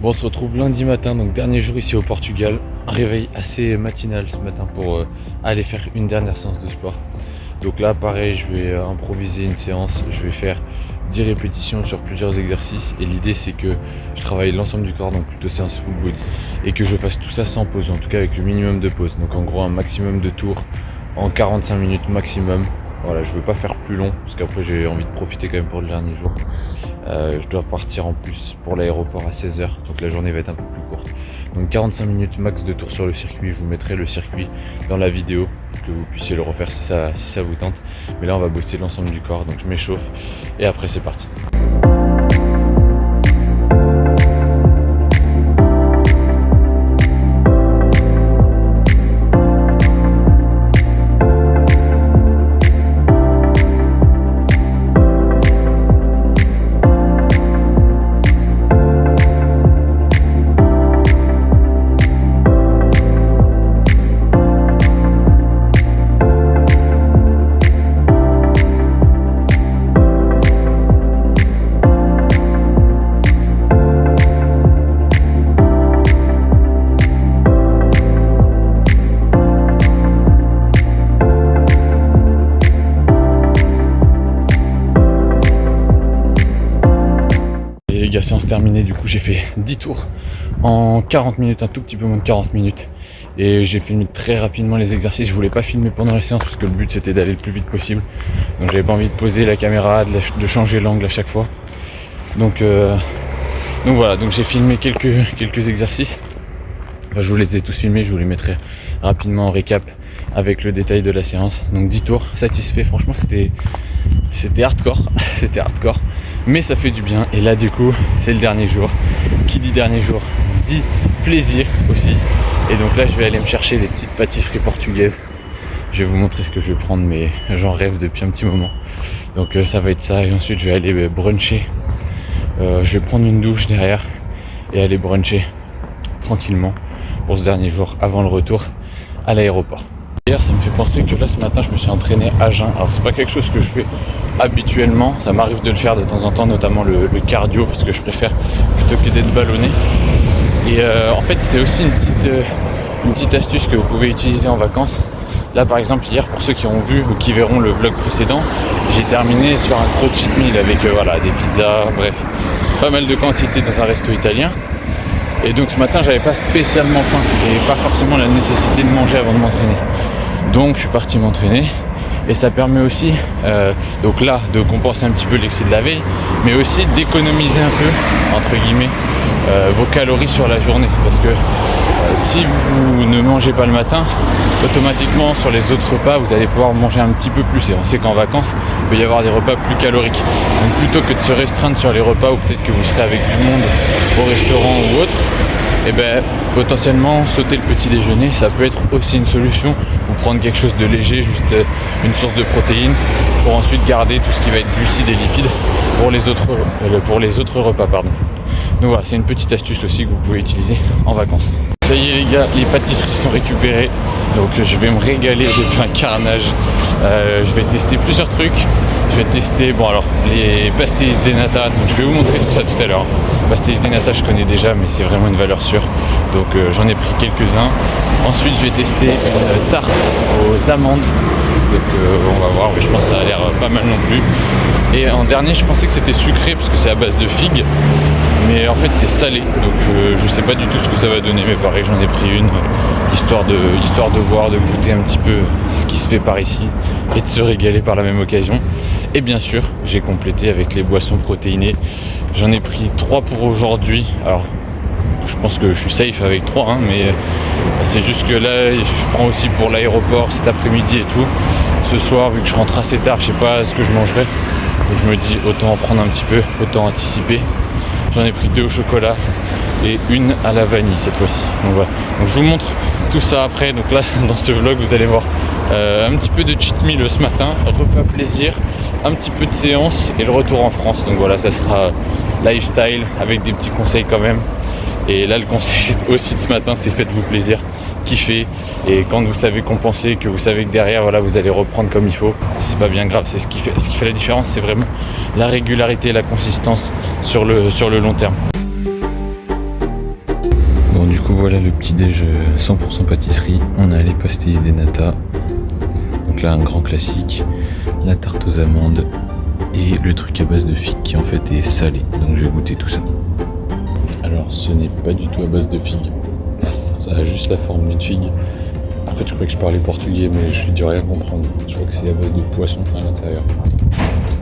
Bon, on se retrouve lundi matin, donc dernier jour ici au Portugal. Un réveil assez matinal ce matin pour aller faire une dernière séance de sport. Donc là, pareil, je vais improviser une séance. Je vais faire 10 répétitions sur plusieurs exercices. Et l'idée, c'est que je travaille l'ensemble du corps, donc plutôt séance full body. Et que je fasse tout ça sans pause, en tout cas avec le minimum de pause. Donc en gros, un maximum de tours en 45 minutes maximum. Voilà, je veux pas faire plus long parce qu'après j'ai envie de profiter quand même pour le dernier jour. Je dois partir en plus pour l'aéroport à 16h, donc la journée va être un peu plus courte. Donc 45 minutes max de tour sur le circuit. Je vous mettrai le circuit dans la vidéo, que vous puissiez le refaire si ça vous tente. Mais là on va bosser l'ensemble du corps, donc je m'échauffe et après c'est parti. Les gars, séance terminée, du coup j'ai fait 10 tours en 40 minutes, un tout petit peu moins de 40 minutes. Et j'ai filmé très rapidement les exercices. Je voulais pas filmer pendant la séance parce que le but c'était d'aller le plus vite possible. Donc j'avais pas envie de poser la caméra, de changer l'angle à chaque fois. Donc voilà, donc j'ai filmé quelques exercices. Enfin, je vous les ai tous filmés, je vous les mettrai rapidement en récap avec le détail de la séance. Donc 10 tours, satisfait, franchement c'était hardcore, c'était hardcore, mais ça fait du bien. Et là du coup c'est le dernier jour, qui dit dernier jour dit plaisir aussi. Et donc là je vais aller me chercher des petites pâtisseries portugaises. Je vais vous montrer ce que je vais prendre, mais j'en rêve depuis un petit moment. Donc ça va être ça, et ensuite je vais aller bruncher. Je vais prendre une douche derrière et aller bruncher tranquillement pour ce dernier jour avant le retour à l'aéroport. D'ailleurs, ça me fait penser que là ce matin je me suis entraîné à jeun. Alors c'est pas quelque chose que je fais habituellement, ça m'arrive de le faire de temps en temps, notamment le cardio, parce que je préfère plutôt que d'être ballonné. Et en fait c'est aussi une petite astuce que vous pouvez utiliser en vacances. Là par exemple hier, pour ceux qui ont vu ou qui verront le vlog précédent, j'ai terminé sur un gros cheat meal avec des pizzas, bref, pas mal de quantité dans un resto italien. Et donc ce matin j'avais pas spécialement faim et pas forcément la nécessité de manger avant de m'entraîner. Donc je suis parti m'entraîner et ça permet aussi donc là de compenser un petit peu l'excès de la veille, mais aussi d'économiser un peu entre guillemets vos calories sur la journée, parce que si vous ne mangez pas le matin, automatiquement sur les autres repas vous allez pouvoir manger un petit peu plus. Et on sait qu'en vacances il peut y avoir des repas plus caloriques, donc plutôt que de se restreindre sur les repas où peut-être que vous serez avec du monde au restaurant ou autre, et potentiellement sauter le petit déjeuner, ça peut être aussi une solution, ou prendre quelque chose de léger, juste une source de protéines, pour ensuite garder tout ce qui va être glucides et lipides pour les autres repas. Donc voilà, c'est une petite astuce aussi que vous pouvez utiliser en vacances. Ça y est les gars, les pâtisseries sont récupérées, donc je vais me régaler, j'ai fait un carnage. Je vais tester plusieurs trucs. Je vais tester les pastéis de nata, donc je vais vous montrer tout ça tout à l'heure. Pastéis de nata je connais déjà, mais c'est vraiment une valeur sûre, donc j'en ai pris quelques-uns. Ensuite je vais tester une tarte aux amandes, donc on va voir, mais je pense que ça a l'air pas mal non plus. Et en dernier je pensais que c'était sucré parce que c'est à base de figues, mais en fait c'est salé, donc je sais pas du tout ce que ça va donner, mais pareil j'en ai pris une histoire de voir, de goûter un petit peu ce qui se fait par ici et de se régaler par la même occasion. Et bien sûr j'ai complété avec les boissons protéinées. J'en ai pris 3 pour aujourd'hui. Alors je pense que je suis safe avec 3 mais c'est juste que là je prends aussi pour l'aéroport cet après-midi et tout. Ce soir, vu que je rentre assez tard, je sais pas ce que je mangerai, donc je me dis autant en prendre un petit peu, autant anticiper. J'en ai pris 2 au chocolat et une à la vanille cette fois-ci. Donc voilà, donc je vous montre tout ça après. Donc là dans ce vlog vous allez voir un petit peu de cheat meal ce matin, repas plaisir, un petit peu de séance et le retour en France. Donc voilà, ça sera lifestyle avec des petits conseils quand même. Et là le conseil aussi de ce matin, c'est faites-vous plaisir, kiffez, et quand vous savez compenser, que vous savez que derrière vous allez reprendre comme il faut, c'est pas bien grave. C'est ce qui fait la différence, c'est vraiment la régularité et la consistance sur le long terme. coup voilà le petit déj 100% pâtisserie. On a les pastéis des nata. Donc là un grand classique. La tarte aux amandes. Et le truc à base de figues qui en fait est salé. Donc je vais goûter tout ça. Alors ce n'est pas du tout à base de figues. Ça a juste la forme d'une figue. En fait je croyais que je parlais portugais mais j'ai dû rien comprendre. Je crois que c'est à base de poisson à l'intérieur.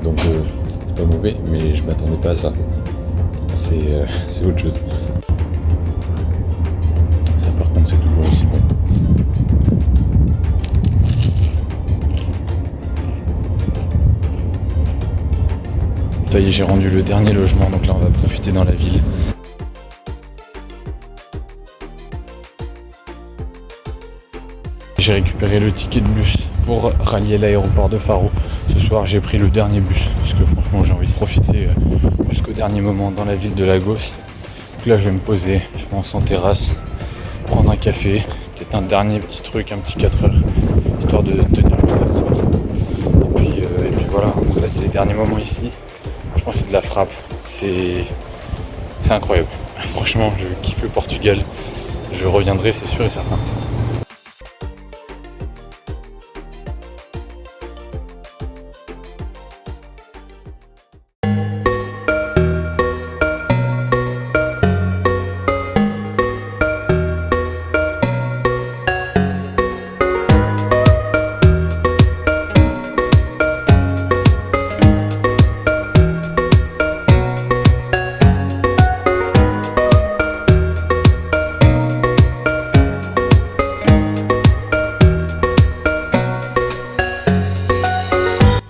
Donc c'est pas mauvais mais je m'attendais pas à ça. C'est autre chose. Ça par contre c'est toujours aussi bon. Ça y est, j'ai rendu le dernier logement, donc là on va profiter dans la ville. J'ai récupéré le ticket de bus pour rallier l'aéroport de Faro. Ce soir j'ai pris le dernier bus parce que franchement j'ai envie de profiter jusqu'au dernier moment dans la ville de Lagos. Donc là je vais me poser, je pense en terrasse, prendre un café, peut-être un dernier petit truc, un petit 4 heures, histoire de tenir jusqu'à ce soir. Et puis voilà, donc là c'est les derniers moments ici. Je pense que c'est de la frappe, c'est incroyable. Franchement, je kiffe le Portugal. Je reviendrai, c'est sûr et certain.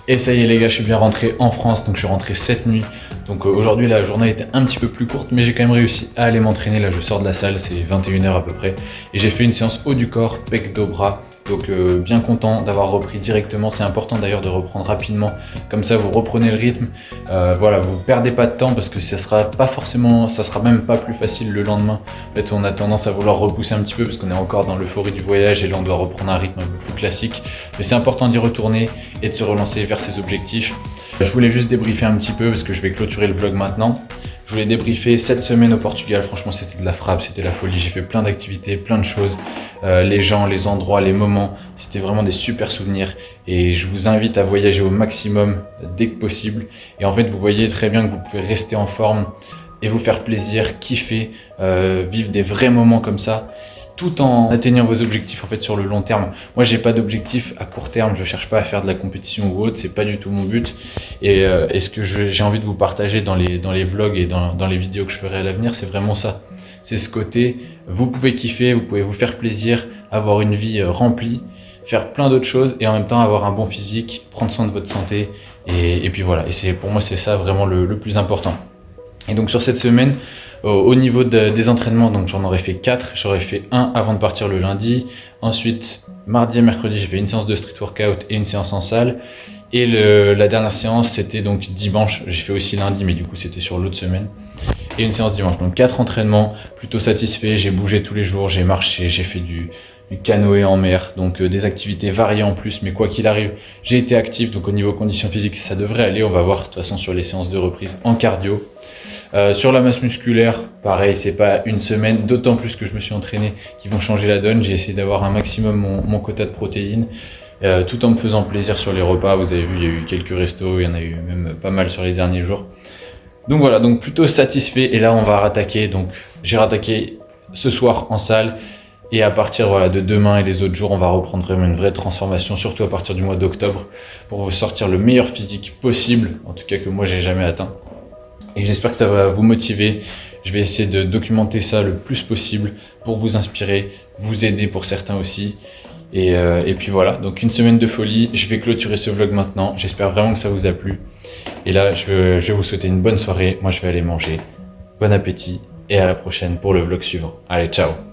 Et ça y est les gars, je suis bien rentré en France, donc je suis rentré cette nuit. Donc aujourd'hui la journée était un petit peu plus courte, mais j'ai quand même réussi à aller m'entraîner. Là je sors de la salle, c'est 21h à peu près. Et j'ai fait une séance haut du corps, pec, dos, bras. Donc bien content d'avoir repris directement. C'est important d'ailleurs de reprendre rapidement. Comme ça vous reprenez le rythme. Voilà, vous perdez pas de temps parce que ça sera pas forcément, ça sera même pas plus facile le lendemain. En fait on a tendance à vouloir repousser un petit peu parce qu'on est encore dans l'euphorie du voyage et là on doit reprendre un rythme un peu plus classique. Mais c'est important d'y retourner et de se relancer vers ses objectifs. Je voulais juste débriefer un petit peu parce que je vais clôturer le vlog maintenant. Je voulais débriefer cette semaine au Portugal. Franchement, c'était de la frappe, c'était la folie. J'ai fait plein d'activités, plein de choses. Les gens, les endroits, les moments. C'était vraiment des super souvenirs. Et je vous invite à voyager au maximum dès que possible. Et en fait, vous voyez très bien que vous pouvez rester en forme et vous faire plaisir, kiffer, vivre des vrais moments comme ça, tout en atteignant vos objectifs en fait sur le long terme. Moi j'ai pas d'objectif à court terme, je cherche pas à faire de la compétition ou autre, c'est pas du tout mon but. Et ce que j'ai envie de vous partager dans les vlogs et dans les vidéos que je ferai à l'avenir, c'est vraiment ça. C'est ce côté, vous pouvez kiffer, vous pouvez vous faire plaisir, avoir une vie remplie, faire plein d'autres choses et en même temps avoir un bon physique, prendre soin de votre santé et puis voilà. Et pour moi c'est ça vraiment le plus important. Et donc sur cette semaine, au niveau des entraînements, donc j'en aurais fait 4, j'aurais fait un avant de partir le lundi, ensuite mardi et mercredi j'ai fait une séance de street workout et une séance en salle, et la dernière séance c'était donc dimanche, j'ai fait aussi lundi mais du coup c'était sur l'autre semaine, et une séance dimanche, donc 4 entraînements, plutôt satisfait, j'ai bougé tous les jours, j'ai marché, j'ai fait du canoë en mer, donc des activités variées en plus, mais quoi qu'il arrive, j'ai été actif, donc au niveau conditions physiques ça devrait aller, on va voir de toute façon sur les séances de reprise en cardio. Sur la masse musculaire, pareil, c'est pas une semaine, d'autant plus que je me suis entraîné, qui vont changer la donne. J'ai essayé d'avoir un maximum mon quota de protéines, tout en me faisant plaisir sur les repas. Vous avez vu, il y a eu quelques restos, il y en a eu même pas mal sur les derniers jours. Donc voilà, donc plutôt satisfait. Et là, on va rattaquer. Donc j'ai rattaqué ce soir en salle. Et à partir voilà, de demain et les autres jours, on va reprendre vraiment une vraie transformation, surtout à partir du mois d'octobre, pour vous sortir le meilleur physique possible, en tout cas que moi j'ai jamais atteint. Et j'espère que ça va vous motiver. Je vais essayer de documenter ça le plus possible pour vous inspirer, vous aider pour certains aussi. Et puis voilà, donc une semaine de folie. Je vais clôturer ce vlog maintenant. J'espère vraiment que ça vous a plu. Et là, je vais vous souhaiter une bonne soirée. Moi, je vais aller manger. Bon appétit et à la prochaine pour le vlog suivant. Allez, ciao!